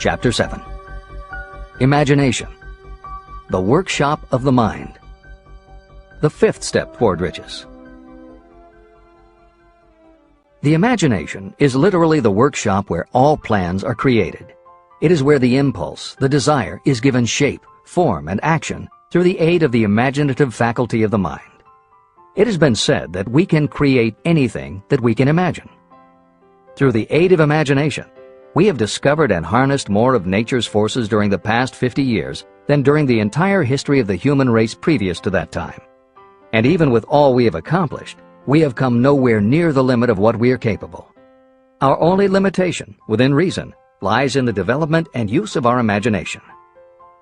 Chapter 7. Imagination. The workshop of the mind. The fifth step toward riches. The imagination is literally the workshop where all plans are created. It is where the impulse, the desire, is given shape, form, and action through the aid of the imaginative faculty of the mind. It has been said that we can create anything that we can imagine. Through the aid of imagination, we have discovered and harnessed more of nature's forces during the past 50 years than during the entire history of the human race previous to that time. And even with all we have accomplished, we have come nowhere near the limit of what we are capable. Our only limitation, within reason, lies in the development and use of our imagination.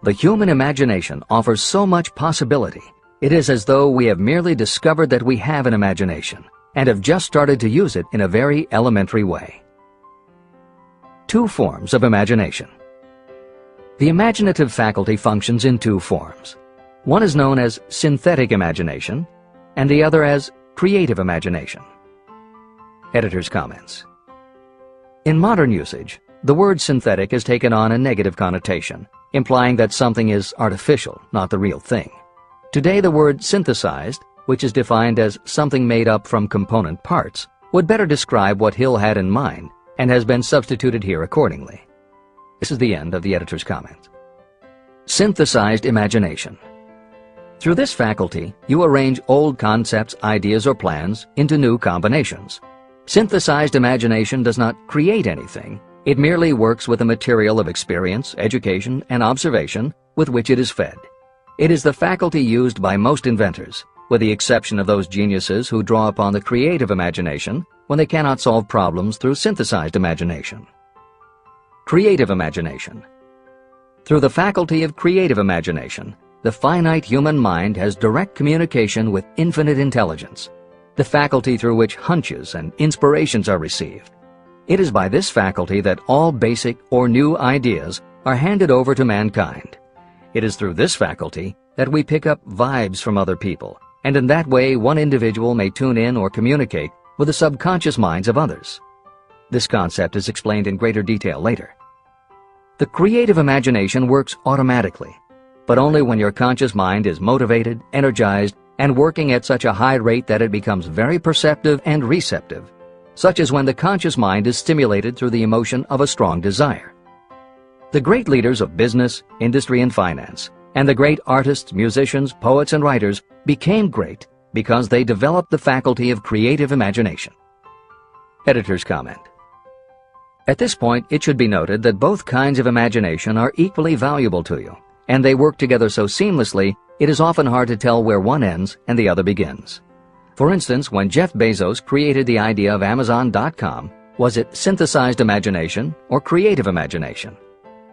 The human imagination offers so much possibility. It is as though we have merely discovered that we have an imagination and have just started to use it in a very elementary way. Two forms of imagination. The imaginative faculty functions in two forms. One is known as synthetic imagination, and the other as creative imagination. Editor's comments. In modern usage, the word synthetic has taken on a negative connotation, implying that something is artificial, not the real thing. Today, the word synthesized, which is defined as something made up from component parts, would better describe what Hill had in mind and has been substituted here accordingly. This is the end of the editor's comment. Synthesized imagination. Through this faculty, you arrange old concepts, ideas, or plans into new combinations. Synthesized imagination does not create anything. It merely works with the material of experience, education, and observation with which it is fed. It is the faculty used by most inventors, with the exception of those geniuses who draw upon the creative imagination when they cannot solve problems through synthesized imagination. Creative imagination. Through the faculty of creative imagination, the finite human mind has direct communication with infinite intelligence, the faculty through which hunches and inspirations are received. It is by this faculty that all basic or new ideas are handed over to mankind. It is through this faculty that we pick up vibes from other people, and in that way one individual may tune in or communicate with the subconscious minds of others. This concept is explained in greater detail later. The creative imagination works automatically, but only when your conscious mind is motivated, energized, and working at such a high rate that it becomes very perceptive and receptive, such as when the conscious mind is stimulated through the emotion of a strong desire. The great leaders of business, industry, and finance, and the great artists, musicians, poets, and writers became great because they developed the faculty of creative imagination. Editor's comment. At this point, it should be noted that both kinds of imagination are equally valuable to you, and they work together so seamlessly, it is often hard to tell where one ends and the other begins. For instance, when Jeff Bezos created the idea of Amazon.com, was it synthesized imagination or creative imagination?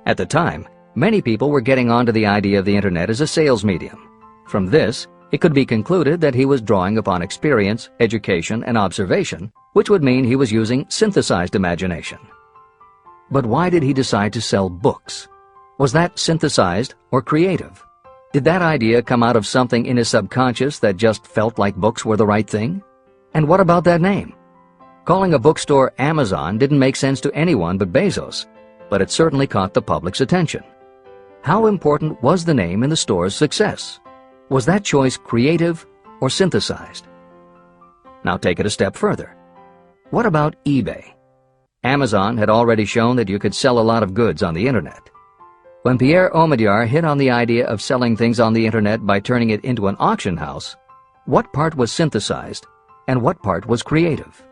At the time, many people were getting onto the idea of the internet as a sales medium. From this, it could be concluded that he was drawing upon experience, education, and observation, which would mean he was using synthesized imagination. But why did he decide to sell books? Was that synthesized or creative? Did that idea come out of something in his subconscious that just felt like books were the right thing? And what about that name? Calling a bookstore Amazon didn't make sense to anyone but Bezos, but it certainly caught the public's attention. How important was the name in the store's success? Was that choice creative or synthesized? Now take it a step further. What about eBay? Amazon had already shown that you could sell a lot of goods on the internet. When Pierre Omidyar hit on the idea of selling things on the internet by turning it into an auction house, what part was synthesized and what part was creative?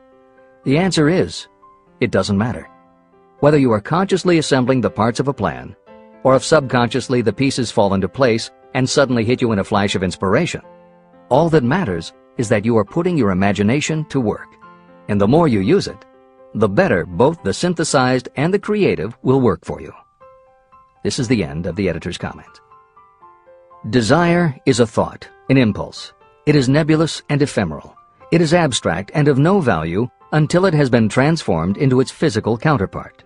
The answer is, it doesn't matter. Whether you are consciously assembling the parts of a plan, or if subconsciously the pieces fall into place and suddenly hit you in a flash of inspiration, all that matters is that you are putting your imagination to work. And the more you use it, the better both the synthesized and the creative will work for you. This is the end of the editor's comment. Desire is a thought, an impulse. It is nebulous and ephemeral. It is abstract and of no value until it has been transformed into its physical counterpart.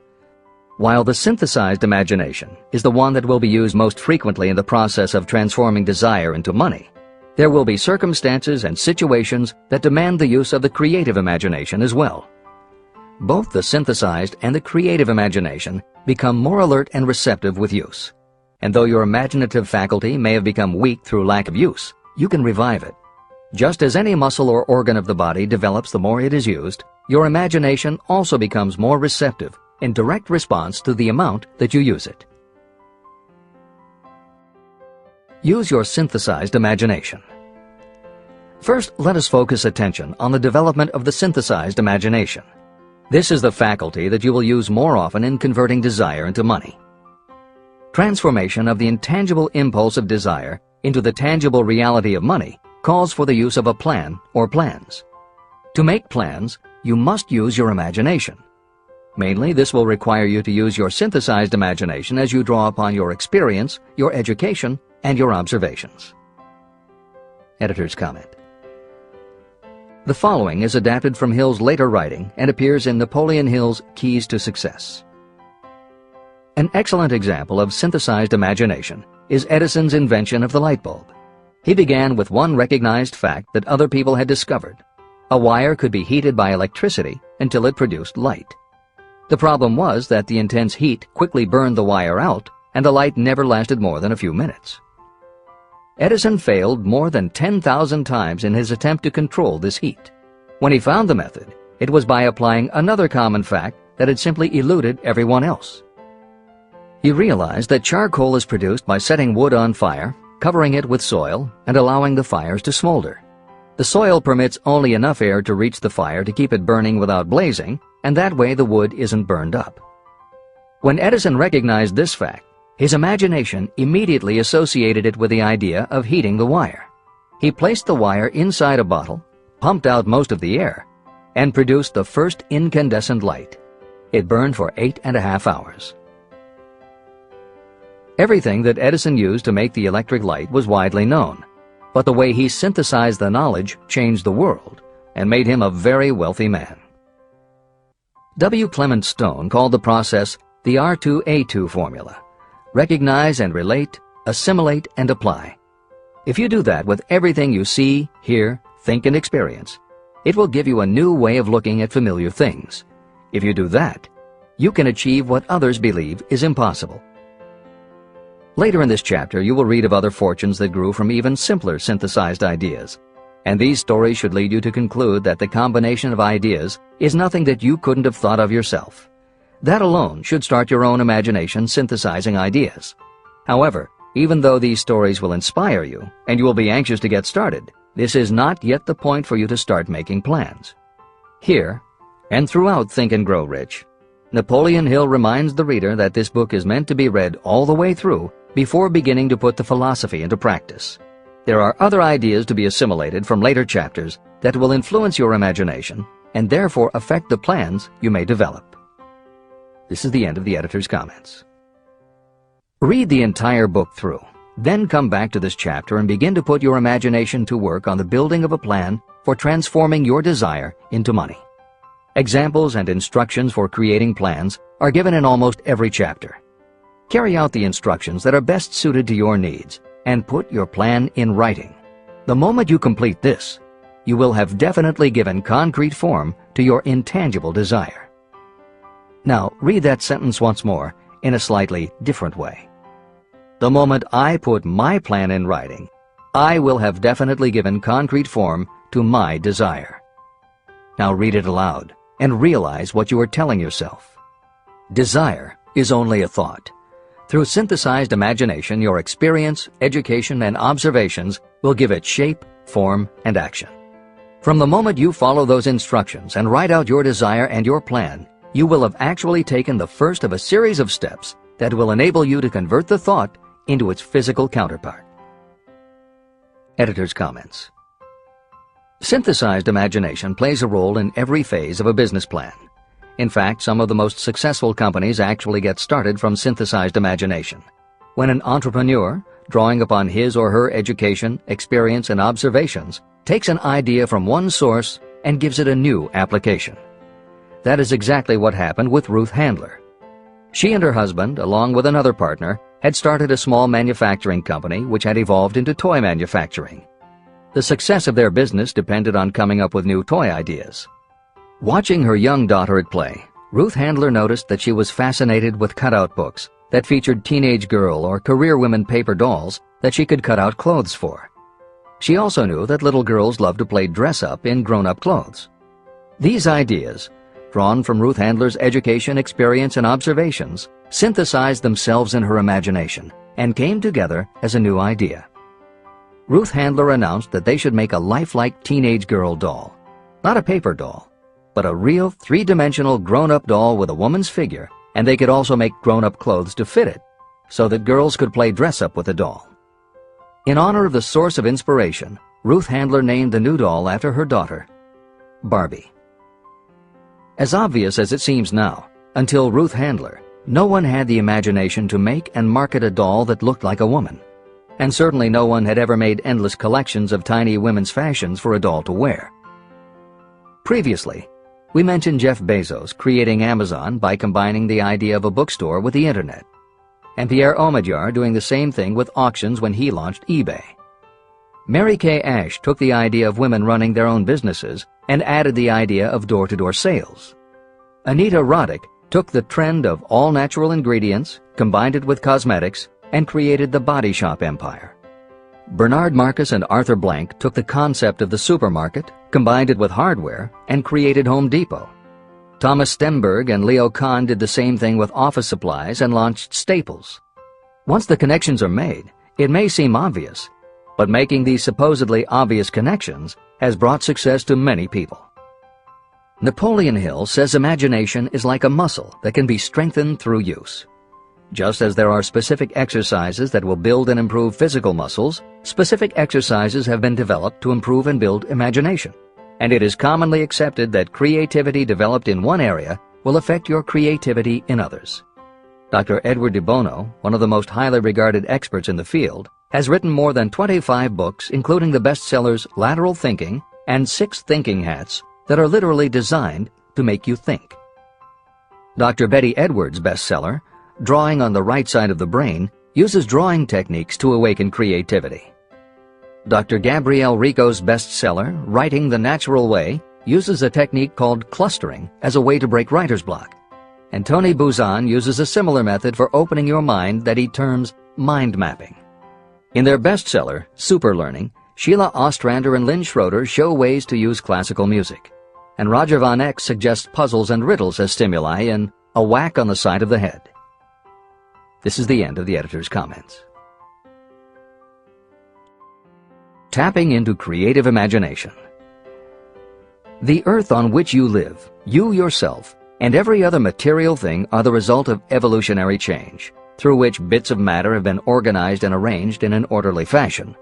While the synthesized imagination is the one that will be used most frequently in the process of transforming desire into money, there will be circumstances and situations that demand the use of the creative imagination as well. both the synthesized and the creative imagination become more alert and receptive with use. And though your imaginative faculty may have become weak through lack of use, you can revive it. Just as any muscle or organ of the body develops the more it is used, your imagination also becomes more receptive in direct response to the amount that you use it. Use your synthesized imagination. First, let us focus attention on the development of the synthesized imagination. This is the faculty that you will use more often in converting desire into money. Transformation of the intangible impulse of desire into the tangible reality of money calls for the use of a plan or plans. To make plans, you must use your imagination. Mainly, this will require you to use your synthesized imagination as you draw upon your experience, your education, and your observations. Editor's comment. The following is adapted from Hill's later writing and appears in Napoleon Hill's Keys to Success. An excellent example of synthesized imagination is Edison's invention of the light bulb. He began with one recognized fact that other people had discovered. A wire could be heated by electricity until it produced light. The problem was that the intense heat quickly burned the wire out, and the light never lasted more than a few minutes. Edison failed more than 10,000 times in his attempt to control this heat. When he found the method, it was by applying another common fact that had simply eluded everyone else. He realized that charcoal is produced by setting wood on fire, covering it with soil, and allowing the fires to smolder. The soil permits only enough air to reach the fire to keep it burning without blazing, and that way the wood isn't burned up. When Edison recognized this fact, his imagination immediately associated it with the idea of heating the wire. He placed the wire inside a bottle, pumped out most of the air, and produced the first incandescent light. It burned for 8.5 hours. Everything that Edison used to make the electric light was widely known, but the way he synthesized the knowledge changed the world and made him a very wealthy man. W. Clement Stone called the process the R2A2 formula. Recognize and relate, assimilate and apply. If you do that with everything you see, hear, think, and experience, it will give you a new way of looking at familiar things. If you do that, you can achieve what others believe is impossible. Later in this chapter, you will read of other fortunes that grew from even simpler synthesized ideas. And these stories should lead you to conclude that the combination of ideas is nothing that you couldn't have thought of yourself. That alone should start your own imagination synthesizing ideas. However, even though these stories will inspire you, and you will be anxious to get started, this is not yet the point for you to start making plans. Here, and throughout Think and Grow Rich, Napoleon Hill reminds the reader that this book is meant to be read all the way through before beginning to put the philosophy into practice. There are other ideas to be assimilated from later chapters that will influence your imagination and therefore affect the plans you may develop. This is the end of the editor's comments. Read the entire book through, then come back to this chapter and begin to put your imagination to work on the building of a plan for transforming your desire into money. Examples and instructions for creating plans are given in almost every chapter. Carry out the instructions that are best suited to your needs and put your plan in writing. The moment you complete this, you will have definitely given concrete form to your intangible desire. Now, read that sentence once more in a slightly different way. The moment I put my plan in writing, I will have definitely given concrete form to my desire. Now read it aloud and realize what you are telling yourself. Desire is only a thought. Through synthesized imagination, your experience, education, and observations will give it shape, form, and action. From the moment you follow those instructions and write out your desire and your plan, you will have actually taken the first of a series of steps that will enable you to convert the thought into its physical counterpart. Editor's comments. Synthesized imagination plays a role in every phase of a business plan. In fact, some of the most successful companies actually get started from synthesized imagination. When an entrepreneur, drawing upon his or her education, experience, and observations, takes an idea from one source and gives it a new application. That is exactly what happened with Ruth Handler. She and her husband, along with another partner, had started a small manufacturing company which had evolved into toy manufacturing. The success of their business depended on coming up with new toy ideas. Watching her young daughter at play, Ruth Handler noticed that she was fascinated with cutout books that featured teenage girl or career women paper dolls that she could cut out clothes for. She also knew that little girls loved to play dress-up in grown-up clothes. These ideas, drawn from Ruth Handler's education, experience, and observations, synthesized themselves in her imagination and came together as a new idea. Ruth Handler announced that they should make a lifelike teenage girl doll, not a paper doll, but a real three-dimensional grown-up doll with a woman's figure, and they could also make grown-up clothes to fit it, so that girls could play dress-up with the doll. In honor of the source of inspiration, Ruth Handler named the new doll after her daughter, Barbie. As obvious as it seems now, until Ruth Handler, no one had the imagination to make and market a doll that looked like a woman. And certainly no one had ever made endless collections of tiny women's fashions for a doll to wear. Previously, we mentioned Jeff Bezos creating Amazon by combining the idea of a bookstore with the internet, and Pierre Omidyar doing the same thing with auctions when he launched eBay. Mary Kay Ash took the idea of women running their own businesses and added the idea of door-to-door sales. Anita Roddick took the trend of all-natural ingredients, combined it with cosmetics, and created the body shop empire. Bernard Marcus and Arthur Blank took the concept of the supermarket, combined it with hardware, and created Home Depot. Thomas Stemberg and Leo Kahn did the same thing with office supplies and launched Staples. Once the connections are made, it may seem obvious, but making these supposedly obvious connections has brought success to many people. Napoleon Hill says imagination is like a muscle that can be strengthened through use. Just as there are specific exercises that will build and improve physical muscles, specific exercises have been developed to improve and build imagination. And it is commonly accepted that creativity developed in one area will affect your creativity in others. Dr. Edward de Bono, one of the most highly regarded experts in the field, has written more than 25 books, including the bestsellers Lateral Thinking and 6 Thinking Hats, that are literally designed to make you think. Dr. Betty Edwards' bestseller, Drawing on the Right Side of the Brain, uses drawing techniques to awaken creativity. Dr. Gabrielle Rico's bestseller, Writing the Natural Way, uses a technique called clustering as a way to break writer's block. And Tony Buzan uses a similar method for opening your mind that he terms mind mapping. In their bestseller, Super Learning, Sheila Ostrander and Lynn Schroeder show ways to use classical music. And Roger Von Eck suggests puzzles and riddles as stimuli in A Whack on the Side of the Head. This is the end of the editor's comments. Tapping into creative imagination. The earth on which you live, you yourself, and every other material thing are the result of evolutionary change, through which bits of matter have been organized and arranged in an orderly fashion.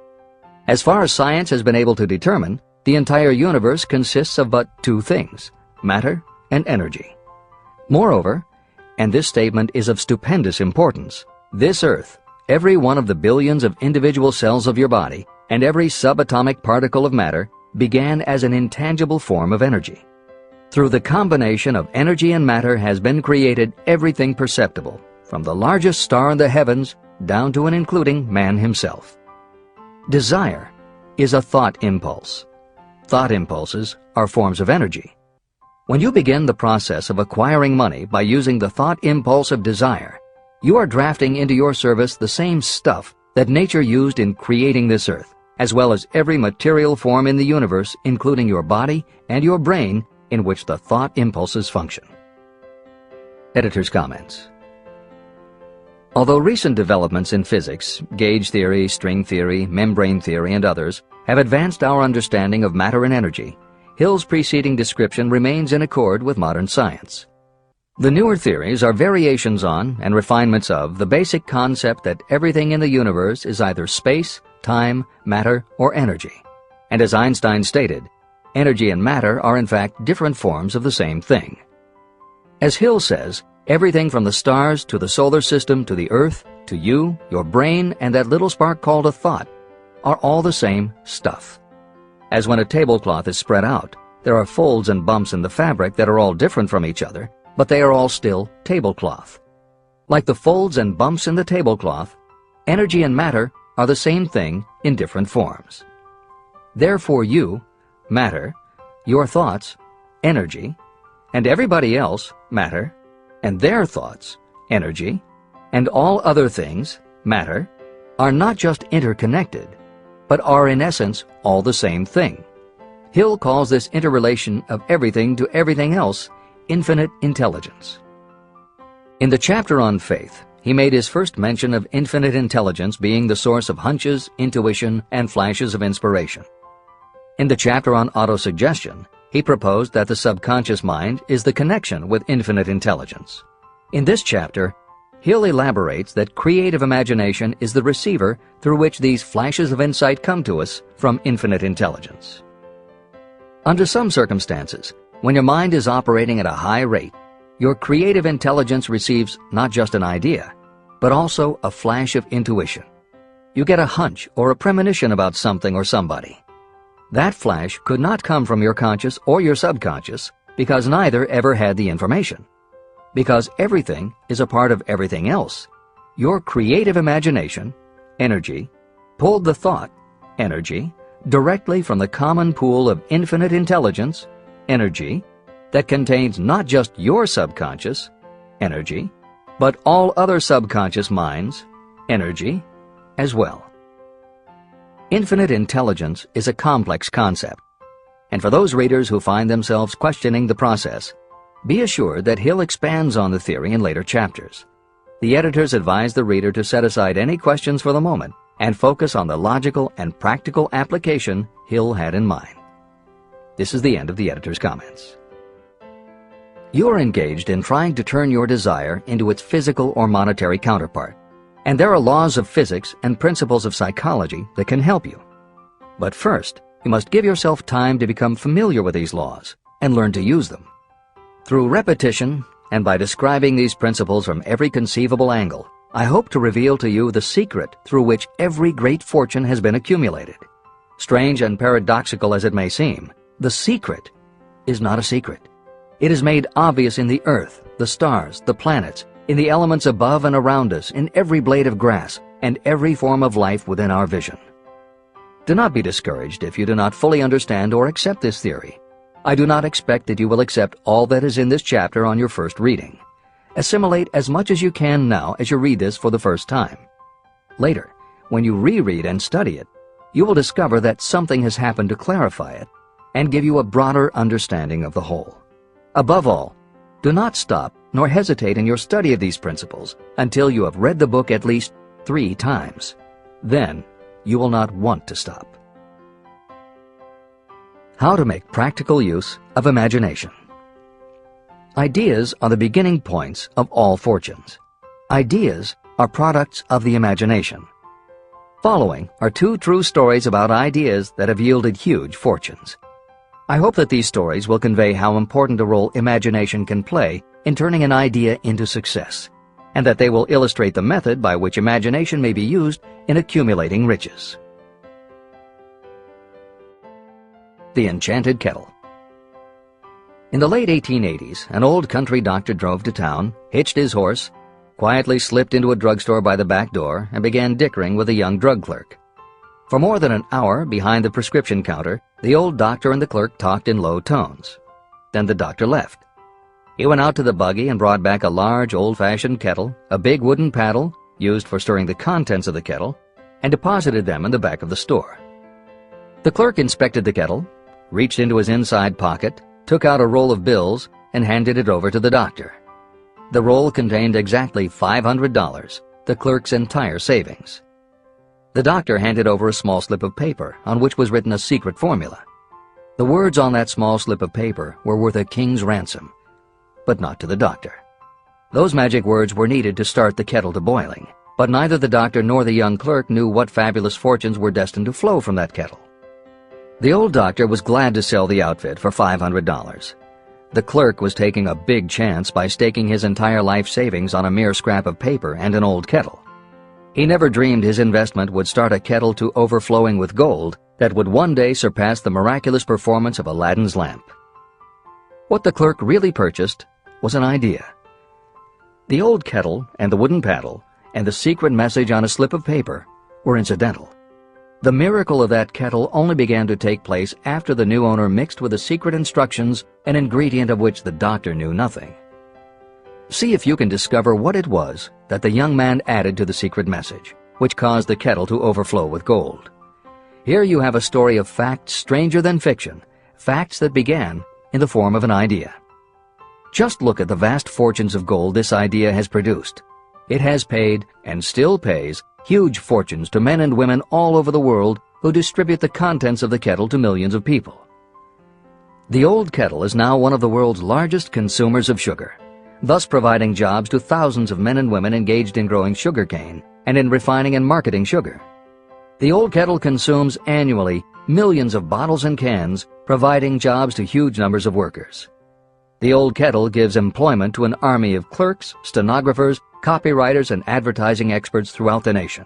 As far as science has been able to determine, the entire universe consists of but 2 things, matter and energy. Moreover, and this statement is of stupendous importance, this earth, every one of the billions of individual cells of your body, and every subatomic particle of matter began as an intangible form of energy. Through the combination of energy and matter has been created everything perceptible, from the largest star in the heavens down to and including man himself. Desire is a thought impulse. Thought impulses are forms of energy. When you begin the process of acquiring money by using the thought impulse of desire, you are drafting into your service the same stuff that nature used in creating this earth, as well as every material form in the universe, including your body and your brain, in which the thought impulses function. Editor's comments. Although recent developments in physics, gauge theory, string theory, membrane theory, and others, have advanced our understanding of matter and energy, Hill's preceding description remains in accord with modern science. The newer theories are variations on and refinements of the basic concept that everything in the universe is either space, time, matter, or energy. And as Einstein stated, energy and matter are in fact different forms of the same thing. As Hill says, everything from the stars to the solar system to the earth to you, your brain, and that little spark called a thought are all the same stuff. As when a tablecloth is spread out, there are folds and bumps in the fabric that are all different from each other, but they are all still tablecloth. Like the folds and bumps in the tablecloth, energy and matter are the same thing in different forms. Therefore you, matter, your thoughts, energy, and everybody else, matter, and their thoughts, energy, and all other things, matter, are not just interconnected, but are in essence all the same thing. Hill calls this interrelation of everything to everything else infinite intelligence. In the chapter on faith, he made his first mention of infinite intelligence being the source of hunches, intuition, and flashes of inspiration. In the chapter on autosuggestion, he proposed that the subconscious mind is the connection with infinite intelligence. In this chapter, Hill elaborates that creative imagination is the receiver through which these flashes of insight come to us from infinite intelligence. Under some circumstances, when your mind is operating at a high rate, your creative intelligence receives not just an idea, but also a flash of intuition. You get a hunch or a premonition about something or somebody. That flash could not come from your conscious or your subconscious because neither ever had the information. Because everything is a part of everything else, your creative imagination, energy, pulled the thought, energy, directly from the common pool of infinite intelligence, energy, that contains not just your subconscious, energy, but all other subconscious minds, energy, as well. Infinite intelligence is a complex concept, and for those readers who find themselves questioning the process, be assured that Hill expands on the theory in later chapters. The editors advise the reader to set aside any questions for the moment and focus on the logical and practical application Hill had in mind. This is the end of the editor's comments. You are engaged in trying to turn your desire into its physical or monetary counterpart, and there are laws of physics and principles of psychology that can help you. But first, you must give yourself time to become familiar with these laws and learn to use them. Through repetition, and by describing these principles from every conceivable angle, I hope to reveal to you the secret through which every great fortune has been accumulated. Strange and paradoxical as it may seem, the secret is not a secret. It is made obvious in the earth, the stars, the planets, in the elements above and around us, in every blade of grass, and every form of life within our vision. Do not be discouraged if you do not fully understand or accept this theory. I do not expect that you will accept all that is in this chapter on your first reading. Assimilate as much as you can now as you read this for the first time. Later, when you reread and study it, you will discover that something has happened to clarify it and give you a broader understanding of the whole. Above all, do not stop nor hesitate in your study of these principles until you have read the book at least 3 times. Then, you will not want to stop. How to make practical use of imagination. Ideas are the beginning points of all fortunes. Ideas are products of the imagination. Following are 2 true stories about ideas that have yielded huge fortunes. I hope that these stories will convey how important a role imagination can play in turning an idea into success, and that they will illustrate the method by which imagination may be used in accumulating riches. The Enchanted Kettle. In the late 1880s, an old country doctor drove to town, hitched his horse, quietly slipped into a drugstore by the back door, and began dickering with a young drug clerk. For more than an hour behind the prescription counter, the old doctor and the clerk talked in low tones. Then the doctor left. He went out to the buggy and brought back a large old-fashioned kettle, a big wooden paddle, used for stirring the contents of the kettle, and deposited them in the back of the store. The clerk inspected the kettle, reached into his inside pocket, took out a roll of bills, and handed it over to the doctor. The roll contained exactly $500, the clerk's entire savings. The doctor handed over a small slip of paper on which was written a secret formula. The words on that small slip of paper were worth a king's ransom, but not to the doctor. Those magic words were needed to start the kettle to boiling, but neither the doctor nor the young clerk knew what fabulous fortunes were destined to flow from that kettle. The old doctor was glad to sell the outfit for $500. The clerk was taking a big chance by staking his entire life savings on a mere scrap of paper and an old kettle. He never dreamed his investment would start a kettle to overflowing with gold that would one day surpass the miraculous performance of Aladdin's lamp. What the clerk really purchased was an idea. The old kettle and the wooden paddle and the secret message on a slip of paper were incidental. The miracle of that kettle only began to take place after the new owner mixed with the secret instructions an ingredient of which the doctor knew nothing. See if you can discover what it was that the young man added to the secret message, which caused the kettle to overflow with gold. Here you have a story of facts stranger than fiction, facts that began in the form of an idea. Just look at the vast fortunes of gold this idea has produced. It has paid, and still pays, huge fortunes to men and women all over the world who distribute the contents of the kettle to millions of people. The old kettle is now one of the world's largest consumers of sugar, thus providing jobs to thousands of men and women engaged in growing sugarcane and in refining and marketing sugar. The old kettle consumes annually millions of bottles and cans, providing jobs to huge numbers of workers. The old kettle gives employment to an army of clerks, stenographers, copywriters, and advertising experts throughout the nation.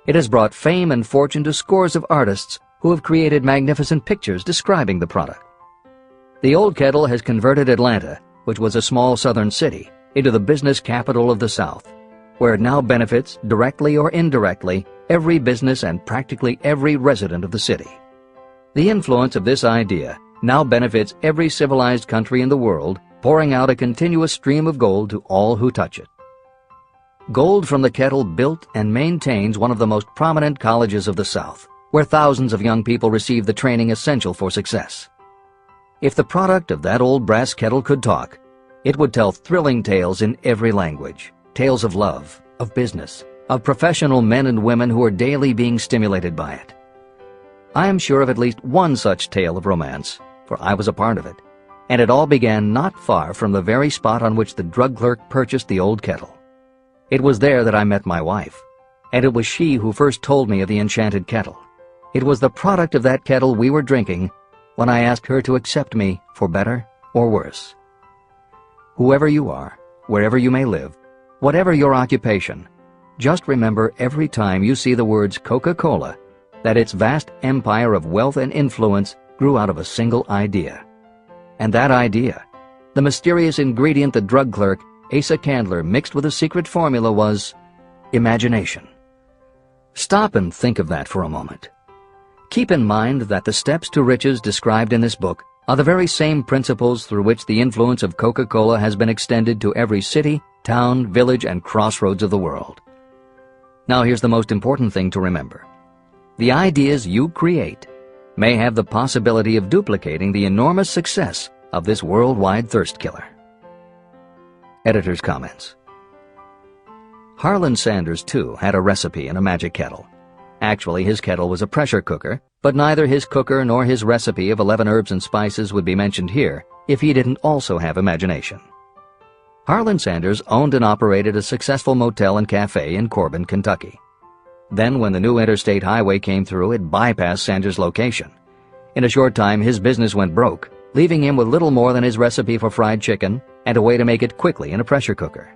It has brought fame and fortune to scores of artists who have created magnificent pictures describing the product. The old kettle has converted Atlanta, which was a small southern city, into the business capital of the South, where it now benefits, directly or indirectly, every business and practically every resident of the city. The influence of this idea now benefits every civilized country in the world, pouring out a continuous stream of gold to all who touch it. Gold from the kettle built and maintains one of the most prominent colleges of the South, where thousands of young people receive the training essential for success. If the product of that old brass kettle could talk, it would tell thrilling tales in every language, tales of love, of business, of professional men and women who are daily being stimulated by it. I am sure of at least one such tale of romance, for I was a part of it, and it all began not far from the very spot on which the drug clerk purchased the old kettle. It was there that I met my wife, and it was she who first told me of the enchanted kettle. It was the product of that kettle we were drinking when I asked her to accept me for better or worse. Whoever you are, wherever you may live, whatever your occupation, just remember every time you see the words Coca-Cola that its vast empire of wealth and influence grew out of a single idea. And that idea, the mysterious ingredient the drug clerk, Asa Candler, mixed with a secret formula, was imagination. Stop and think of that for a moment. Keep in mind that the steps to riches described in this book are the very same principles through which the influence of Coca-Cola has been extended to every city, town, village, and crossroads of the world. Now here's the most important thing to remember. The ideas you create may have the possibility of duplicating the enormous success of this worldwide thirst killer. Editor's comments. Harlan Sanders, too, had a recipe in a magic kettle. Actually, his kettle was a pressure cooker, but neither his cooker nor his recipe of 11 herbs and spices would be mentioned here if he didn't also have imagination. Harlan Sanders owned and operated a successful motel and cafe in Corbin, Kentucky. Then, when the new interstate highway came through, it bypassed Sanders' location. In a short time, his business went broke, leaving him with little more than his recipe for fried chicken and a way to make it quickly in a pressure cooker.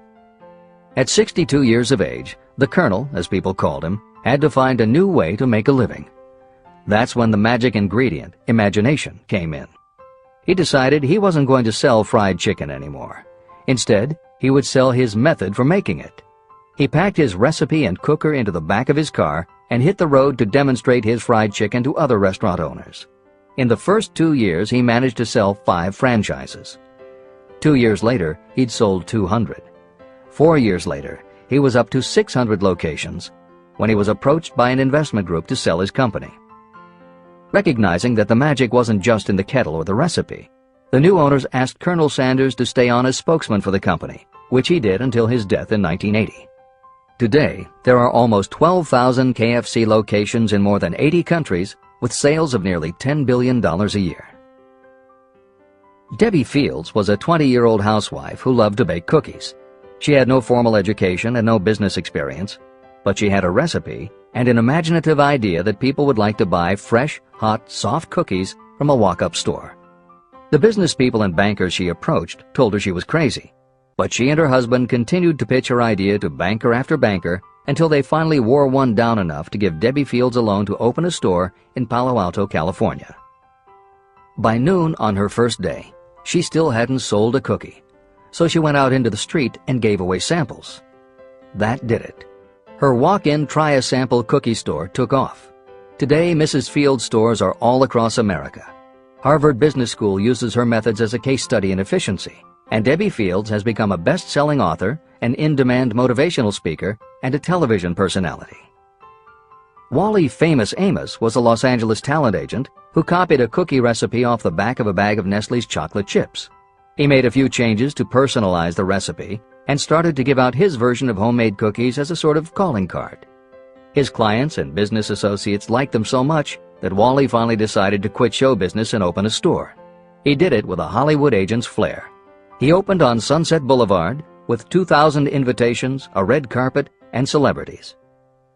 At 62 years of age, the Colonel, as people called him, had to find a new way to make a living. That's when the magic ingredient, imagination, came in. He decided he wasn't going to sell fried chicken anymore. Instead, he would sell his method for making it. He packed his recipe and cooker into the back of his car and hit the road to demonstrate his fried chicken to other restaurant owners. In the first 2 years, he managed to sell 5 franchises. 2 years later, he'd sold 200. 4 years later, he was up to 600 locations when he was approached by an investment group to sell his company. Recognizing that the magic wasn't just in the kettle or the recipe, the new owners asked Colonel Sanders to stay on as spokesman for the company, which he did until his death in 1980. Today, there are almost 12,000 KFC locations in more than 80 countries with sales of nearly $10 billion a year. Debbie Fields was a 20-year-old housewife who loved to bake cookies. She had no formal education and no business experience, but she had a recipe and an imaginative idea that people would like to buy fresh, hot, soft cookies from a walk-up store. The business people and bankers she approached told her she was crazy, but she and her husband continued to pitch her idea to banker after banker until they finally wore one down enough to give Debbie Fields a loan to open a store in Palo Alto, California. By noon on her first day, she still hadn't sold a cookie, so she went out into the street and gave away samples. That did it. Her walk-in try-a-sample cookie store took off. Today, Mrs. Field's stores are all across America. Harvard Business School uses her methods as a case study in efficiency, and Debbie Fields has become a best-selling author, an in-demand motivational speaker, and a television personality. Wally Famous Amos was a Los Angeles talent agent who copied a cookie recipe off the back of a bag of Nestle's chocolate chips. He made a few changes to personalize the recipe and started to give out his version of homemade cookies as a sort of calling card. His clients and business associates liked them so much that Wally finally decided to quit show business and open a store. He did it with a Hollywood agent's flair. He opened on Sunset Boulevard with 2,000 invitations, a red carpet, and celebrities.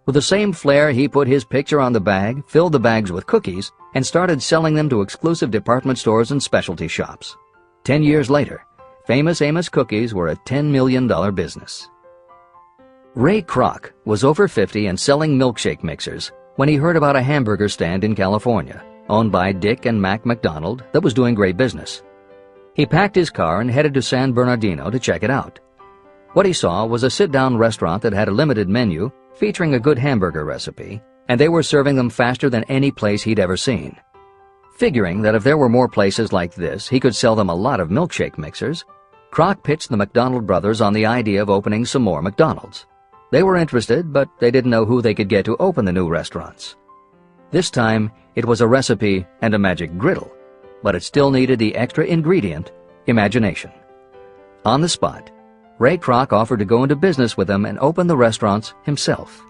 With the same flair, he put his picture on the bag, filled the bags with cookies, and started selling them to exclusive department stores and specialty shops. 10 years later, Famous Amos cookies were a $10 million business. Ray Kroc was over 50 and selling milkshake mixers when he heard about a hamburger stand in California, owned by Dick and Mac McDonald, that was doing great business. He packed his car and headed to San Bernardino to check it out. What he saw was a sit-down restaurant that had a limited menu featuring a good hamburger recipe, and they were serving them faster than any place he'd ever seen. Figuring that if there were more places like this, he could sell them a lot of milkshake mixers, Kroc pitched the McDonald brothers on the idea of opening some more McDonald's. They were interested, but they didn't know who they could get to open the new restaurants. This time, it was a recipe and a magic griddle, but it still needed the extra ingredient, imagination. On the spot, Ray Kroc offered to go into business with them and open the restaurants himself.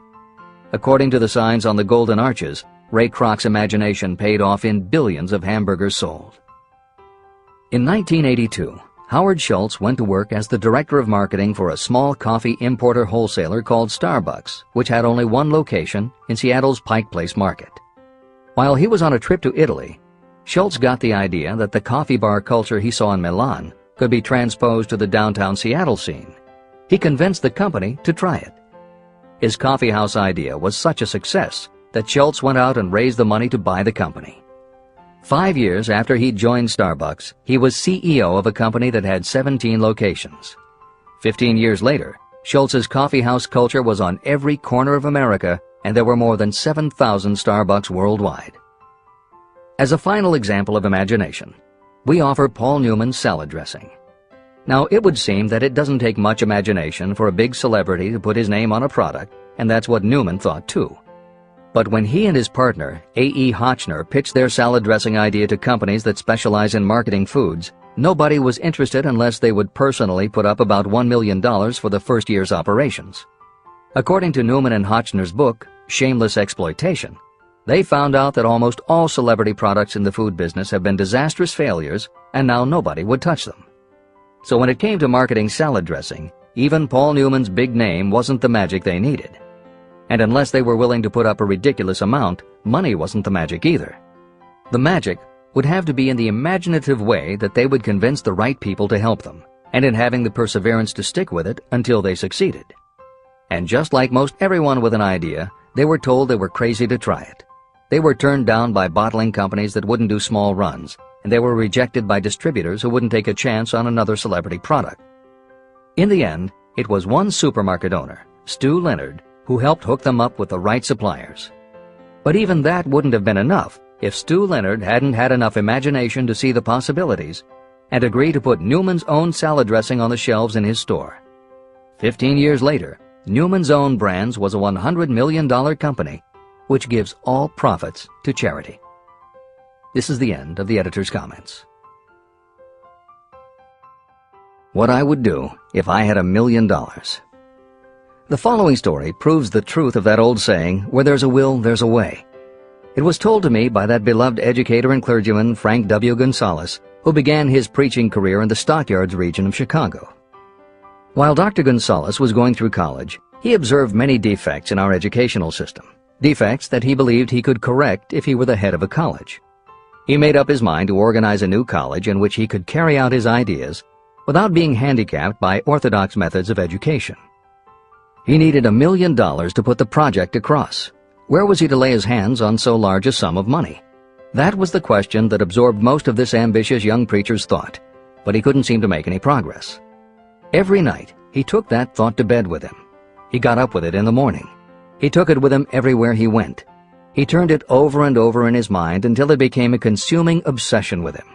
According to the signs on the golden arches, Ray Kroc's imagination paid off in billions of hamburgers sold. In 1982, Howard Schultz went to work as the director of marketing for a small coffee importer wholesaler called Starbucks, which had only one location in Seattle's Pike Place market. While he was on a trip to Italy, Schultz got the idea that the coffee bar culture he saw in Milan could be transposed to the downtown Seattle scene. He convinced the company to try it. His coffeehouse idea was such a success that Schultz went out and raised the money to buy the company. 5 years after he joined Starbucks, he was CEO of a company that had 17 locations. 15 years later, Schultz's coffeehouse culture was on every corner of America, and there were more than 7,000 Starbucks worldwide. As a final example of imagination, we offer Paul Newman's salad dressing. Now, it would seem that it doesn't take much imagination for a big celebrity to put his name on a product, and that's what Newman thought too. But when he and his partner, A.E. Hotchner, pitched their salad dressing idea to companies that specialize in marketing foods, nobody was interested unless they would personally put up about $1 million for the first year's operations. According to Newman and Hotchner's book, Shameless Exploitation, they found out that almost all celebrity products in the food business have been disastrous failures, and now nobody would touch them. So when it came to marketing salad dressing, even Paul Newman's big name wasn't the magic they needed. And unless they were willing to put up a ridiculous amount, money wasn't the magic either. The magic would have to be in the imaginative way that they would convince the right people to help them, and in having the perseverance to stick with it until they succeeded. And just like most everyone with an idea, they were told they were crazy to try it. They were turned down by bottling companies that wouldn't do small runs, and they were rejected by distributors who wouldn't take a chance on another celebrity product. In the end, it was one supermarket owner, Stu Leonard, who helped hook them up with the right suppliers. But even that wouldn't have been enough if Stu Leonard hadn't had enough imagination to see the possibilities and agree to put Newman's own salad dressing on the shelves in his store. 15 years later, Newman's Own Brands was a $100 million company, which gives all profits to charity. This is the end of the editor's comments. What I would do if I had $1 million. The following story proves the truth of that old saying, where there's a will, there's a way. It was told to me by that beloved educator and clergyman Frank W. Gonzalez, who began his preaching career in the Stockyards region of Chicago. While Dr. Gonzalez was going through college, he observed many defects in our educational system, defects that he believed he could correct if he were the head of a college. He made up his mind to organize a new college in which he could carry out his ideas without being handicapped by orthodox methods of education. He needed $1 million to put the project across. Where was he to lay his hands on so large a sum of money? That was the question that absorbed most of this ambitious young preacher's thought, but he couldn't seem to make any progress. Every night, he took that thought to bed with him. He got up with it in the morning. He took it with him everywhere he went. He turned it over and over in his mind until it became a consuming obsession with him.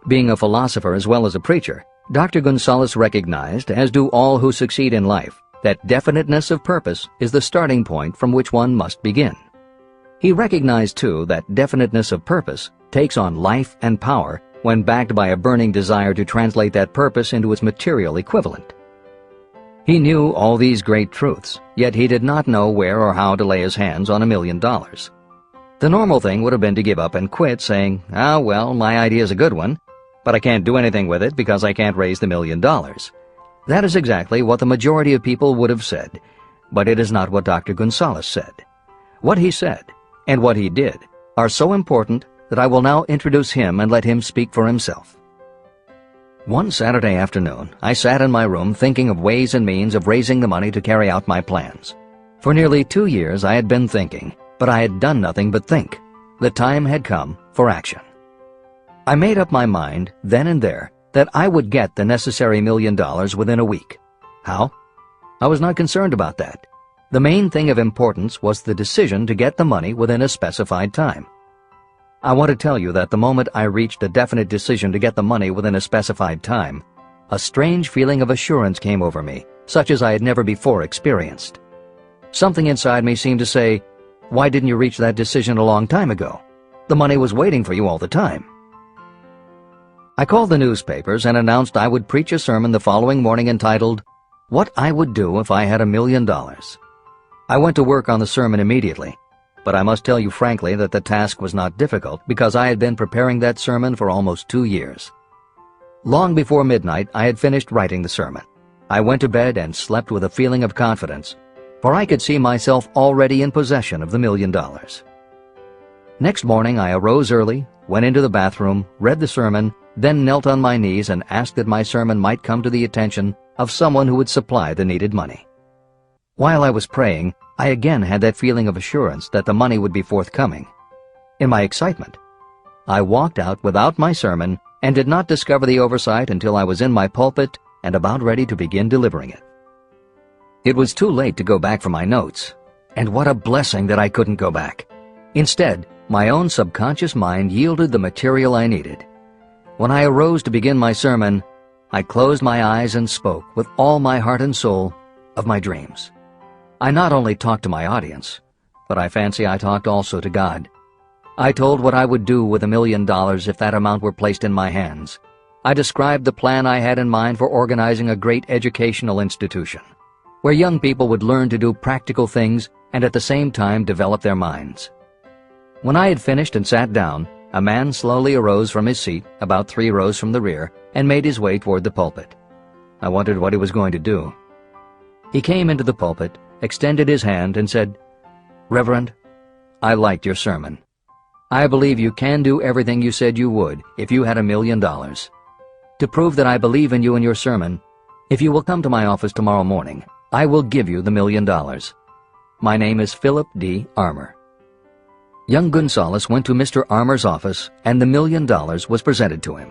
Being a philosopher as well as a preacher, Dr. Gonzalez recognized, as do all who succeed in life, that definiteness of purpose is the starting point from which one must begin. He recognized, too, that definiteness of purpose takes on life and power when backed by a burning desire to translate that purpose into its material equivalent. He knew all these great truths, yet he did not know where or how to lay his hands on $1 million. The normal thing would have been to give up and quit, saying, "Ah, well, my idea's a good one, but I can't do anything with it because I can't raise the $1 million." That is exactly what the majority of people would have said, but it is not what Dr. Gonzalez said. What he said, and what he did, are so important that I will now introduce him and let him speak for himself. One Saturday afternoon, I sat in my room thinking of ways and means of raising the money to carry out my plans. For nearly 2 years I had been thinking, but I had done nothing but think. The time had come for action. I made up my mind, then and there, that I would get the necessary $1 million within a week. How? I was not concerned about that. The main thing of importance was the decision to get the money within a specified time. I want to tell you that the moment I reached a definite decision to get the money within a specified time, a strange feeling of assurance came over me, such as I had never before experienced. Something inside me seemed to say, "Why didn't you reach that decision a long time ago? The money was waiting for you all the time." I called the newspapers and announced I would preach a sermon the following morning entitled, "What I Would Do If I Had $1 Million." I went to work on the sermon immediately, but I must tell you frankly that the task was not difficult because I had been preparing that sermon for almost 2 years. Long before midnight, I had finished writing the sermon. I went to bed and slept with a feeling of confidence, for I could see myself already in possession of the $1 million. Next morning, I arose early, went into the bathroom, read the sermon, then knelt on my knees and asked that my sermon might come to the attention of someone who would supply the needed money. While I was praying, I again had that feeling of assurance that the money would be forthcoming. In my excitement, I walked out without my sermon and did not discover the oversight until I was in my pulpit and about ready to begin delivering it. It was too late to go back for my notes, and what a blessing that I couldn't go back. Instead, my own subconscious mind yielded the material I needed. When I arose to begin my sermon, I closed my eyes and spoke with all my heart and soul of my dreams. I not only talked to my audience, but I fancy I talked also to God. I told what I would do with $1 million if that amount were placed in my hands. I described the plan I had in mind for organizing a great educational institution, where young people would learn to do practical things and at the same time develop their minds. When I had finished and sat down, a man slowly arose from his seat, about 3 rows from the rear, and made his way toward the pulpit. I wondered what he was going to do. He came into the pulpit, extended his hand, and said, "Reverend, I liked your sermon. I believe you can do everything you said you would if you had $1 million. To prove that I believe in you and your sermon, if you will come to my office tomorrow morning, I will give you the $1 million. My name is Philip D. Armour." Young Gonzalez went to Mr. Armour's office, and the $1 million was presented to him.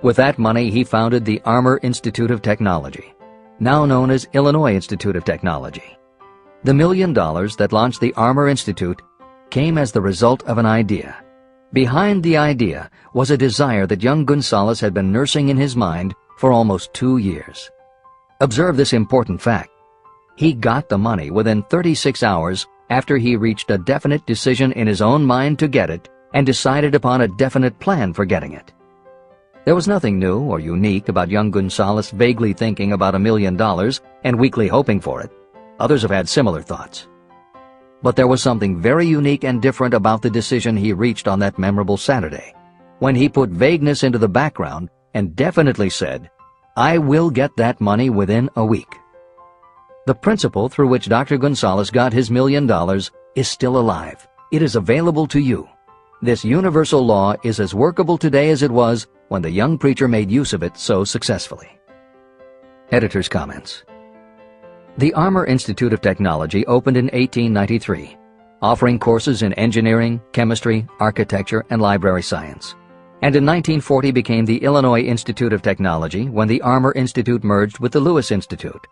With that money, he founded the Armour Institute of Technology, now known as Illinois Institute of Technology. The $1 million that launched the Armour Institute came as the result of an idea. Behind the idea was a desire that young Gonzalez had been nursing in his mind for almost 2 years. Observe this important fact. He got the money within 36 hours after he reached a definite decision in his own mind to get it and decided upon a definite plan for getting it. There was nothing new or unique about young Gonzalez vaguely thinking about $1 million and weakly hoping for it. Others have had similar thoughts. But there was something very unique and different about the decision he reached on that memorable Saturday, when he put vagueness into the background and definitely said, "I will get that money within a week." The principle through which Dr. Gonzalez got his $1 million is still alive. It is available to you. This universal law is as workable today as it was when the young preacher made use of it so successfully. Editor's comments. The Armour Institute of Technology opened in 1893, offering courses in engineering, chemistry, architecture, and library science, and in 1940 became the Illinois Institute of Technology when the Armour Institute merged with the Lewis Institute,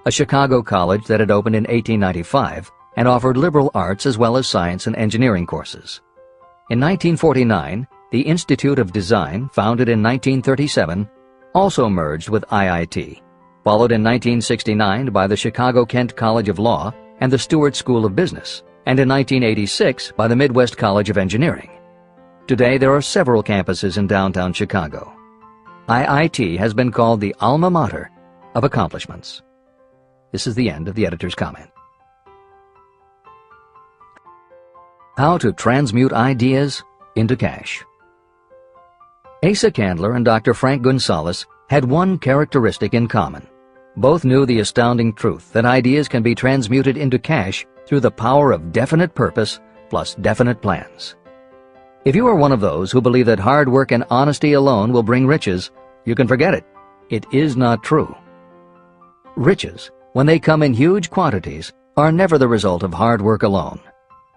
a Chicago college that had opened in 1895 and offered liberal arts as well as science and engineering courses. In 1949, the Institute of Design, founded in 1937, also merged with IIT, followed in 1969 by the Chicago-Kent College of Law and the Stewart School of Business, and in 1986 by the Midwest College of Engineering. Today there are several campuses in downtown Chicago. IIT has been called the alma mater of accomplishments. This is the end of the editor's comment. How to transmute ideas into cash. Asa Candler and Dr. Frank Gonzalez had one characteristic in common. Both knew the astounding truth that ideas can be transmuted into cash through the power of definite purpose plus definite plans. If you are one of those who believe that hard work and honesty alone will bring riches, you can forget it. It is not true. Riches, when they come in huge quantities, are never the result of hard work alone.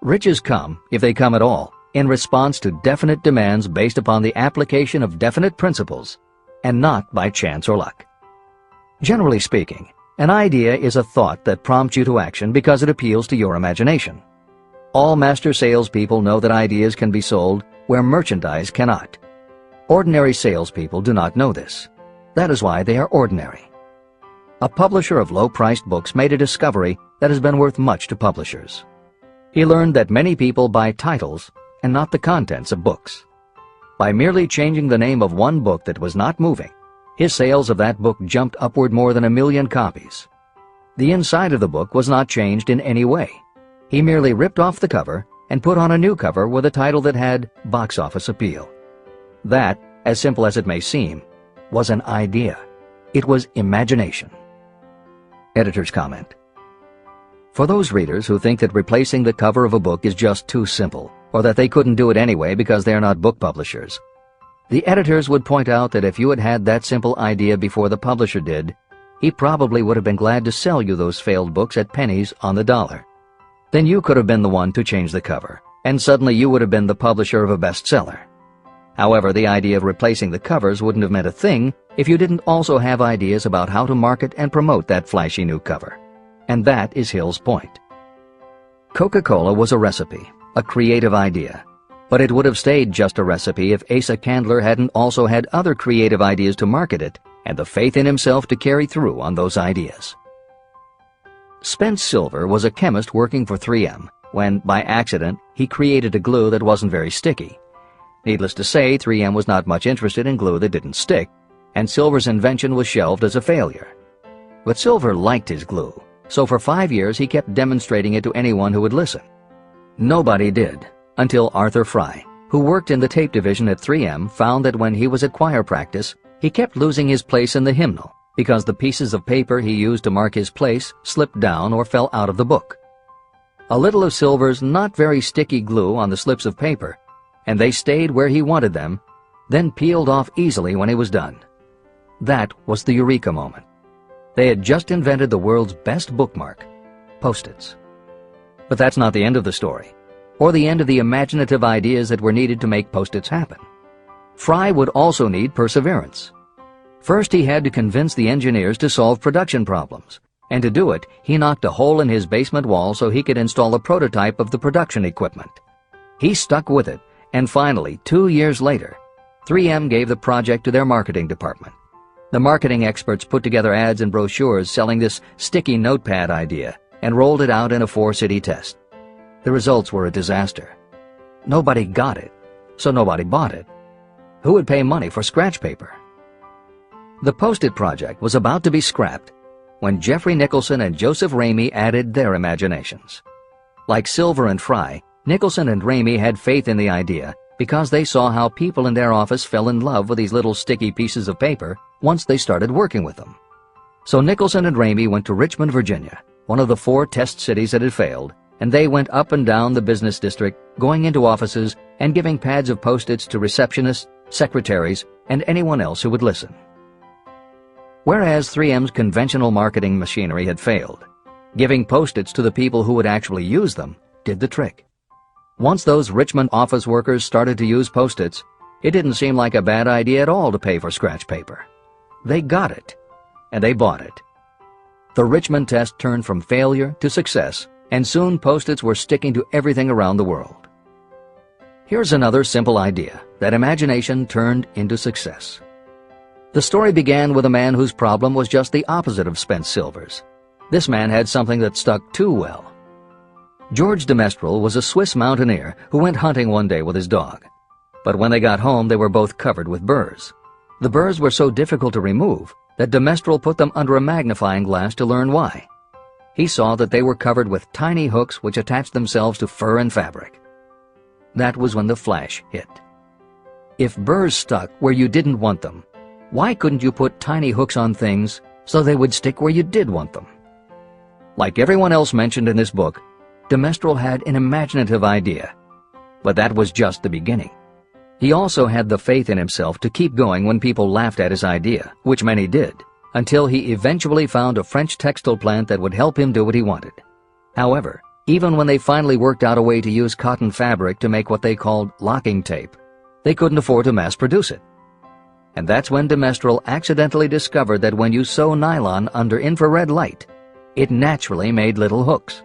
Riches come, if they come at all, in response to definite demands based upon the application of definite principles, and not by chance or luck. Generally speaking, an idea is a thought that prompts you to action because it appeals to your imagination. All master salespeople know that ideas can be sold where merchandise cannot. Ordinary salespeople do not know this. That is why they are ordinary. A publisher of low-priced books made a discovery that has been worth much to publishers. He learned that many people buy titles and not the contents of books. By merely changing the name of one book that was not moving, his sales of that book jumped upward more than 1 million copies. The inside of the book was not changed in any way. He merely ripped off the cover and put on a new cover with a title that had box office appeal. That, as simple as it may seem, was an idea. It was imagination. Editor's comment. For those readers who think that replacing the cover of a book is just too simple, or that they couldn't do it anyway because they are not book publishers, the editors would point out that if you had had that simple idea before the publisher did, he probably would have been glad to sell you those failed books at pennies on the dollar. Then you could have been the one to change the cover, and suddenly you would have been the publisher of a bestseller. However, the idea of replacing the covers wouldn't have meant a thing if you didn't also have ideas about how to market and promote that flashy new cover. And that is Hill's point. Coca-Cola was a recipe, a creative idea. But it would have stayed just a recipe if Asa Candler hadn't also had other creative ideas to market it and the faith in himself to carry through on those ideas. Spence Silver was a chemist working for 3M when, by accident, he created a glue that wasn't very sticky. Needless to say, 3M was not much interested in glue that didn't stick, and Silver's invention was shelved as a failure. But Silver liked his glue, so for 5 years he kept demonstrating it to anyone who would listen. Nobody did, until Arthur Fry, who worked in the tape division at 3M, found that when he was at choir practice, he kept losing his place in the hymnal because the pieces of paper he used to mark his place slipped down or fell out of the book. A little of Silver's not very sticky glue on the slips of paper, and they stayed where he wanted them, then peeled off easily when he was done. That was the eureka moment. They had just invented the world's best bookmark, Post-its. But that's not the end of the story, or the end of the imaginative ideas that were needed to make Post-its happen. Fry would also need perseverance. First, he had to convince the engineers to solve production problems, and to do it, he knocked a hole in his basement wall so he could install a prototype of the production equipment. He stuck with it, and finally, 2 years later, 3M gave the project to their marketing department. The marketing experts put together ads and brochures selling this sticky notepad idea and rolled it out in a 4-city test. The results were a disaster. Nobody got it, so nobody bought it. Who would pay money for scratch paper? The Post-it project was about to be scrapped when Jeffrey Nicholson and Joseph Ramey added their imaginations. Like Silver and Fry, Nicholson and Ramey had faith in the idea because they saw how people in their office fell in love with these little sticky pieces of paper once they started working with them. So Nicholson and Ramey went to Richmond, Virginia, one of the 4 test cities that had failed, and they went up and down the business district, going into offices and giving pads of Post-its to receptionists, secretaries, and anyone else who would listen. Whereas 3M's conventional marketing machinery had failed, giving Post-its to the people who would actually use them did the trick. Once those Richmond office workers started to use Post-its, it didn't seem like a bad idea at all to pay for scratch paper. They got it, and they bought it. The Richmond test turned from failure to success and soon Post-its were sticking to everything around the world. Here's another simple idea that imagination turned into success. The story began with a man whose problem was just the opposite of spent silvers. This man had something that stuck too well. George de Mestral was a Swiss mountaineer who went hunting one day with his dog. But when they got home, they were both covered with burrs. The burrs were so difficult to remove that de Mestral put them under a magnifying glass to learn why. He saw that they were covered with tiny hooks which attached themselves to fur and fabric. That was when the flash hit. If burrs stuck where you didn't want them, why couldn't you put tiny hooks on things so they would stick where you did want them? Like everyone else mentioned in this book, de Mestral had an imaginative idea. But that was just the beginning. He also had the faith in himself to keep going when people laughed at his idea, which many did, until he eventually found a French textile plant that would help him do what he wanted. However, even when they finally worked out a way to use cotton fabric to make what they called locking tape, they couldn't afford to mass produce it. And that's when de Mestral accidentally discovered that when you sew nylon under infrared light, it naturally made little hooks.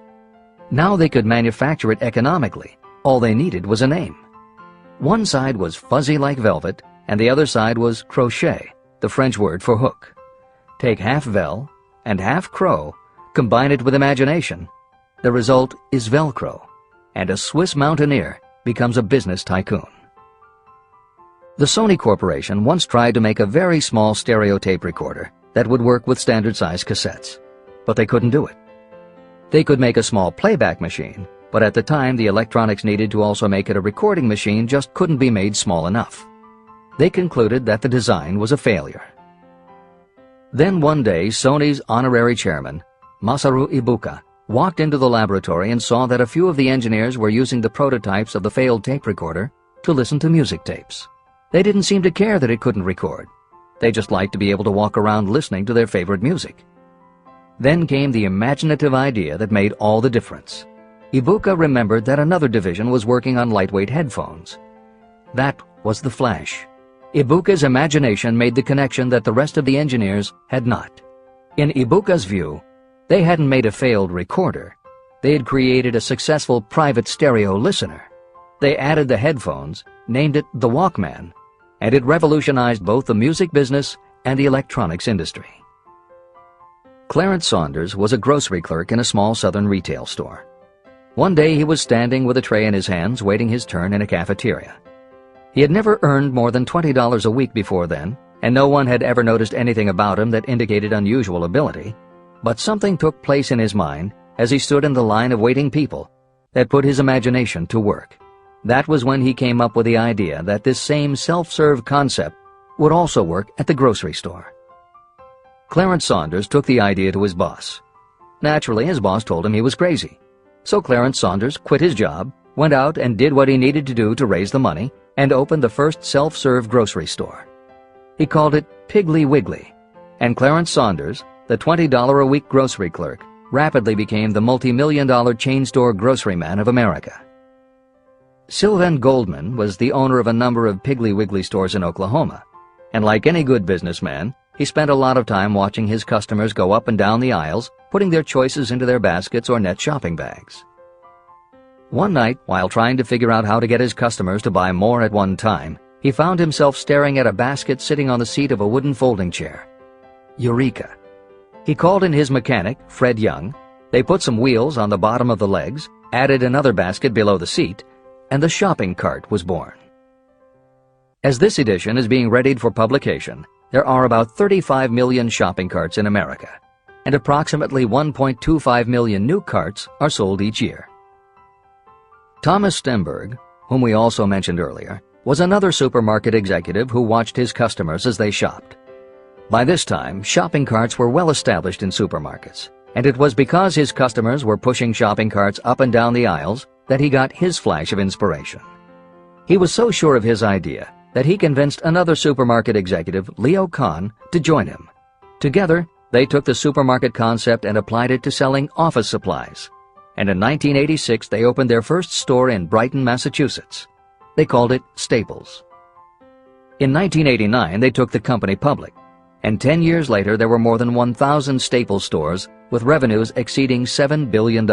Now they could manufacture it economically. All they needed was a name. One side was fuzzy like velvet, and the other side was crochet, the French word for hook. Take half vel and half crow, combine it with imagination. The result is Velcro, and a Swiss mountaineer becomes a business tycoon. The Sony Corporation once tried to make a very small stereo tape recorder that would work with standard-size cassettes, but they couldn't do it. They could make a small playback machine, but at the time the electronics needed to also make it a recording machine just couldn't be made small enough. They concluded that the design was a failure. Then one day Sony's honorary chairman, Masaru Ibuka, walked into the laboratory and saw that a few of the engineers were using the prototypes of the failed tape recorder to listen to music tapes. They didn't seem to care that it couldn't record. They just liked to be able to walk around listening to their favorite music. Then came the imaginative idea that made all the difference. Ibuka remembered that another division was working on lightweight headphones. That was the flash. Ibuka's imagination made the connection that the rest of the engineers had not. In Ibuka's view, they hadn't made a failed recorder. They had created a successful private stereo listener. They added the headphones, named it the Walkman, and it revolutionized both the music business and the electronics industry. Clarence Saunders was a grocery clerk in a small southern retail store. One day he was standing with a tray in his hands waiting his turn in a cafeteria. He had never earned more than $20 a week before then, and no one had ever noticed anything about him that indicated unusual ability. But something took place in his mind as he stood in the line of waiting people that put his imagination to work. That was when he came up with the idea that this same self-serve concept would also work at the grocery store. Clarence Saunders took the idea to his boss. Naturally, his boss told him he was crazy. So Clarence Saunders quit his job, went out and did what he needed to do to raise the money, and opened the first self-serve grocery store. He called it Piggly Wiggly, and Clarence Saunders, the $20 a week grocery clerk, rapidly became the multi-million-dollar chain store grocery man of America. Sylvan Goldman was the owner of a number of Piggly Wiggly stores in Oklahoma, and like any good businessman, he spent a lot of time watching his customers go up and down the aisles, putting their choices into their baskets or net shopping bags. One night, while trying to figure out how to get his customers to buy more at one time, he found himself staring at a basket sitting on the seat of a wooden folding chair. Eureka! He called in his mechanic, Fred Young. They put some wheels on the bottom of the legs, added another basket below the seat, and the shopping cart was born. As this edition is being readied for publication, there are about 35 million shopping carts in America, and approximately 1.25 million new carts are sold each year. Thomas Stemberg, whom we also mentioned earlier, was another supermarket executive who watched his customers as they shopped. By this time, shopping carts were well established in supermarkets, and it was because his customers were pushing shopping carts up and down the aisles that he got his flash of inspiration. He was so sure of his idea that he convinced another supermarket executive, Leo Kahn, to join him. Together, they took the supermarket concept and applied it to selling office supplies. And in 1986, they opened their first store in Brighton, Massachusetts. They called it Staples. In 1989, they took the company public, and 10 years later, there were more than 1,000 Staples stores with revenues exceeding $7 billion.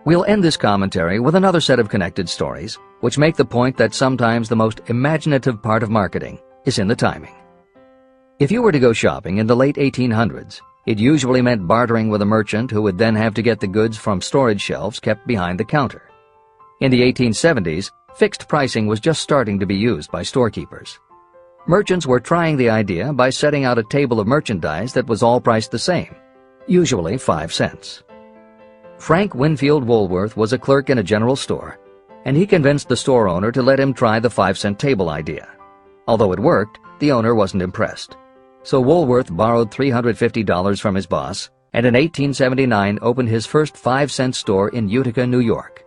We'll end this commentary with another set of connected stories, which make the point that sometimes the most imaginative part of marketing is in the timing. If you were to go shopping in the late 1800s, it usually meant bartering with a merchant who would then have to get the goods from storage shelves kept behind the counter. In the 1870s, fixed pricing was just starting to be used by storekeepers. Merchants were trying the idea by setting out a table of merchandise that was all priced the same, usually 5 cents. Frank Winfield Woolworth was a clerk in a general store, and he convinced the store owner to let him try the 5-cent table idea. Although it worked, the owner wasn't impressed. So Woolworth borrowed $350 from his boss, and in 1879 opened his first 5-cent store in Utica, New York.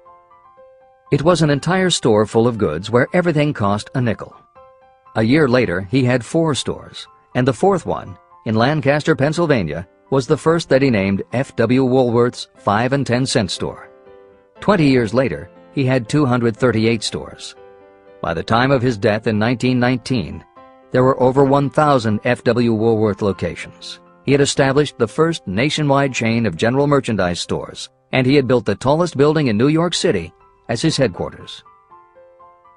It was an entire store full of goods where everything cost a nickel. A year later, he had 4 stores, and the 4th one, in Lancaster, Pennsylvania, was the first that he named F.W. Woolworth's 5 and 10 cent store. 20 years later, he had 238 stores. By the time of his death in 1919, there were over 1,000 F.W. Woolworth locations. He had established the first nationwide chain of general merchandise stores, and he had built the tallest building in New York City as his headquarters.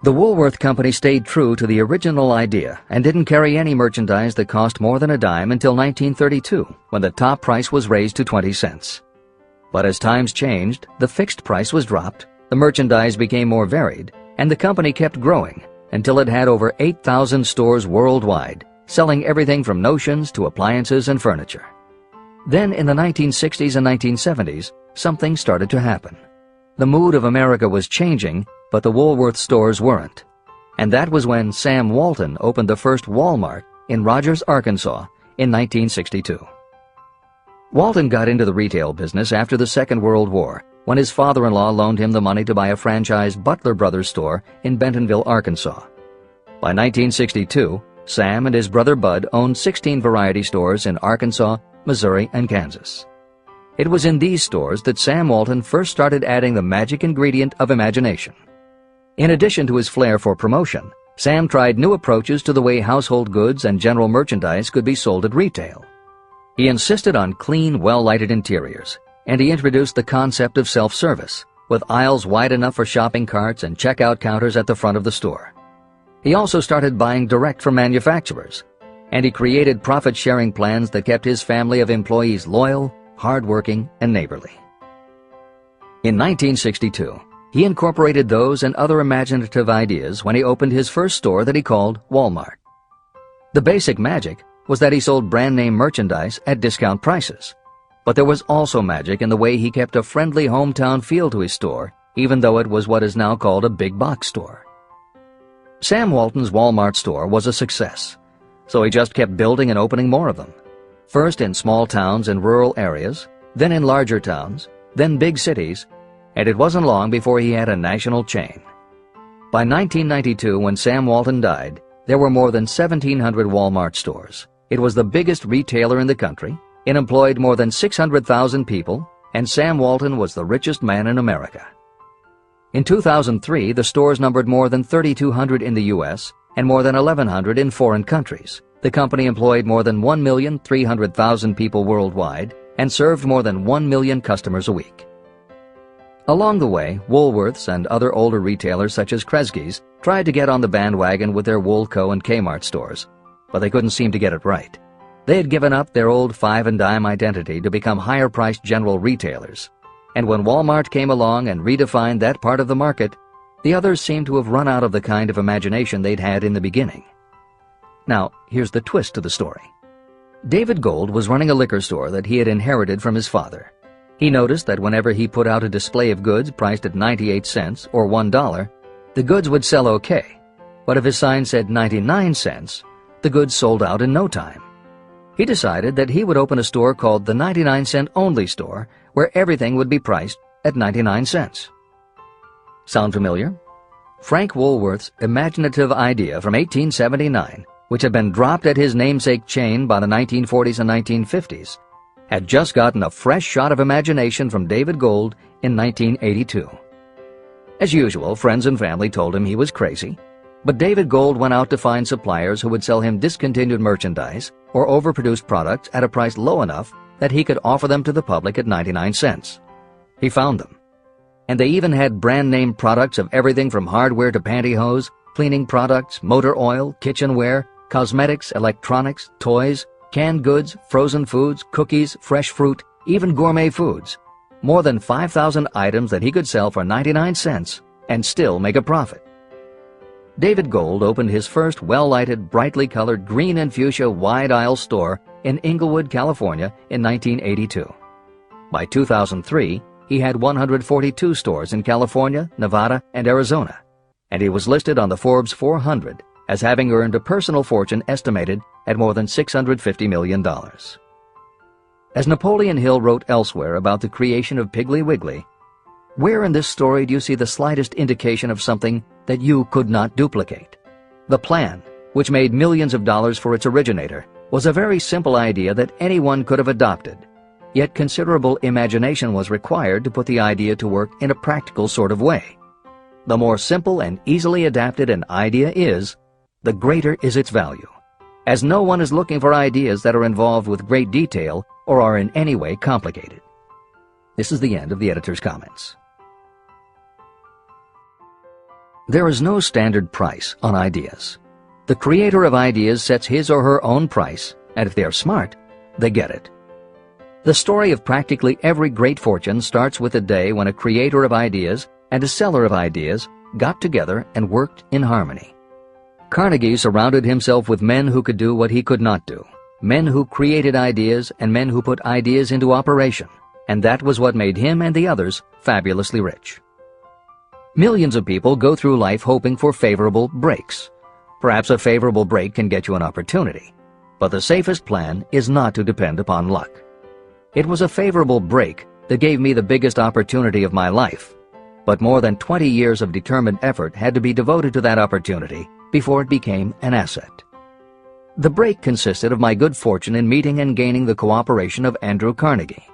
The Woolworth Company stayed true to the original idea and didn't carry any merchandise that cost more than a dime until 1932, when the top price was raised to 20 cents. But as times changed, the fixed price was dropped, the merchandise became more varied, and the company kept growing until it had over 8,000 stores worldwide, selling everything from notions to appliances and furniture. Then in the 1960s and 1970s, something started to happen. The mood of America was changing, but the Woolworth stores weren't. And that was when Sam Walton opened the first Walmart in Rogers, Arkansas in 1962. Walton got into the retail business after the Second World War, when his father-in-law loaned him the money to buy a franchise Butler Brothers store in Bentonville, Arkansas. By 1962, Sam and his brother Bud owned 16 variety stores in Arkansas, Missouri, and Kansas. It was in these stores that Sam Walton first started adding the magic ingredient of imagination. In addition to his flair for promotion, Sam tried new approaches to the way household goods and general merchandise could be sold at retail. He insisted on clean, well-lighted interiors, and he introduced the concept of self-service, with aisles wide enough for shopping carts and checkout counters at the front of the store. He also started buying direct from manufacturers, and he created profit-sharing plans that kept his family of employees loyal, hardworking, and neighborly. In 1962, he incorporated those and other imaginative ideas when he opened his first store that he called Walmart. The basic magic was that he sold brand-name merchandise at discount prices. But there was also magic in the way he kept a friendly hometown feel to his store, even though it was what is now called a big box store. Sam Walton's Walmart store was a success, so he just kept building and opening more of them. First in small towns and rural areas, then in larger towns, then big cities, and it wasn't long before he had a national chain. By 1992, when Sam Walton died, there were more than 1,700 Walmart stores. It was the biggest retailer in the country. It employed more than 600,000 people, and Sam Walton was the richest man in America. In 2003, the stores numbered more than 3,200 in the U.S. and more than 1,100 in foreign countries. The company employed more than 1,300,000 people worldwide and served more than 1 million customers a week. Along the way, Woolworths and other older retailers such as Kresge's tried to get on the bandwagon with their Woolco and Kmart stores, but they couldn't seem to get it right. They had given up their old 5 and dime identity to become higher-priced general retailers, and when Walmart came along and redefined that part of the market, the others seemed to have run out of the kind of imagination they'd had in the beginning. Now, here's the twist to the story. David Gold was running a liquor store that he had inherited from his father. He noticed that whenever he put out a display of goods priced at 98 cents or $1, the goods would sell okay. But if his sign said 99 cents, the goods sold out in no time. He decided that he would open a store called the 99-cent only store, where everything would be priced at 99 cents. Sound familiar? Frank Woolworth's imaginative idea from 1879, which had been dropped at his namesake chain by the 1940s and 1950s, had just gotten a fresh shot of imagination from David Gold in 1982. As usual, friends and family told him he was crazy, but David Gold went out to find suppliers who would sell him discontinued merchandise or overproduced products at a price low enough that he could offer them to the public at 99 cents. He found them. and they even had brand-name products of everything from hardware to pantyhose, cleaning products, motor oil, kitchenware, cosmetics, electronics, toys, canned goods, frozen foods, cookies, fresh fruit, even gourmet foods. More than 5,000 items that he could sell for 99 cents and still make a profit. David Gold opened his first well-lighted, brightly colored green and fuchsia wide-aisle store in Inglewood, California in 1982. By 2003, he had 142 stores in California, Nevada, and Arizona, and he was listed on the Forbes 400 as having earned a personal fortune estimated at more than $650 million. As Napoleon Hill wrote elsewhere about the creation of Piggly Wiggly, "Where in this story do you see the slightest indication of something that you could not duplicate? The plan, which made millions of dollars for its originator, was a very simple idea that anyone could have adopted. Yet considerable imagination was required to put the idea to work in a practical sort of way. The more simple and easily adapted an idea is, the greater is its value, as no one is looking for ideas that are involved with great detail or are in any way complicated." This is the end of the editor's comments. There is no standard price on ideas. The creator of ideas sets his or her own price, and if they are smart, they get it. The story of practically every great fortune starts with a day when a creator of ideas and a seller of ideas got together and worked in harmony. Carnegie surrounded himself with men who could do what he could not do, men who created ideas and men who put ideas into operation, and that was what made him and the others fabulously rich. Millions of people go through life hoping for favorable breaks. Perhaps a favorable break can get you an opportunity, but the safest plan is not to depend upon luck. It was a favorable break that gave me the biggest opportunity of my life, but more than 20 years of determined effort had to be devoted to that opportunity before it became an asset. The break consisted of my good fortune in meeting and gaining the cooperation of Andrew Carnegie.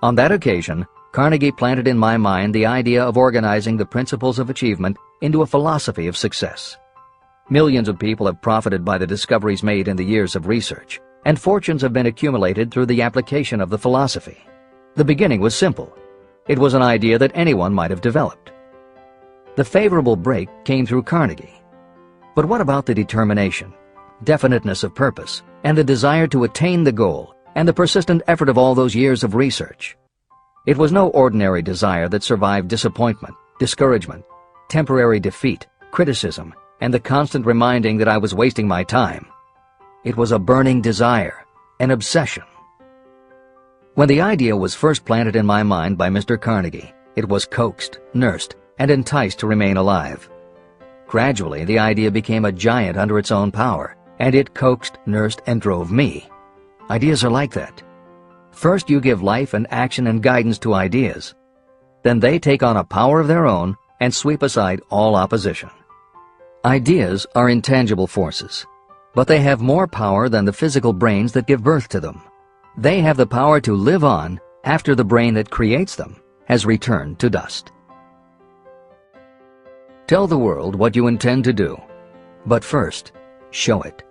On that occasion, Carnegie planted in my mind the idea of organizing the principles of achievement into a philosophy of success. Millions of people have profited by the discoveries made in the years of research, and fortunes have been accumulated through the application of the philosophy. The beginning was simple. It was an idea that anyone might have developed. The favorable break came through Carnegie. But what about the determination, definiteness of purpose, and the desire to attain the goal, and the persistent effort of all those years of research? It was no ordinary desire that survived disappointment, discouragement, temporary defeat, criticism, and the constant reminding that I was wasting my time. It was a burning desire, an obsession. When the idea was first planted in my mind by Mr. Carnegie, it was coaxed, nursed, and enticed to remain alive. Gradually, the idea became a giant under its own power, and it coaxed, nursed, and drove me. Ideas are like that. First you give life and action and guidance to ideas. Then they take on a power of their own and sweep aside all opposition. Ideas are intangible forces, but they have more power than the physical brains that give birth to them. They have the power to live on after the brain that creates them has returned to dust. Tell the world what you intend to do, but first, show it.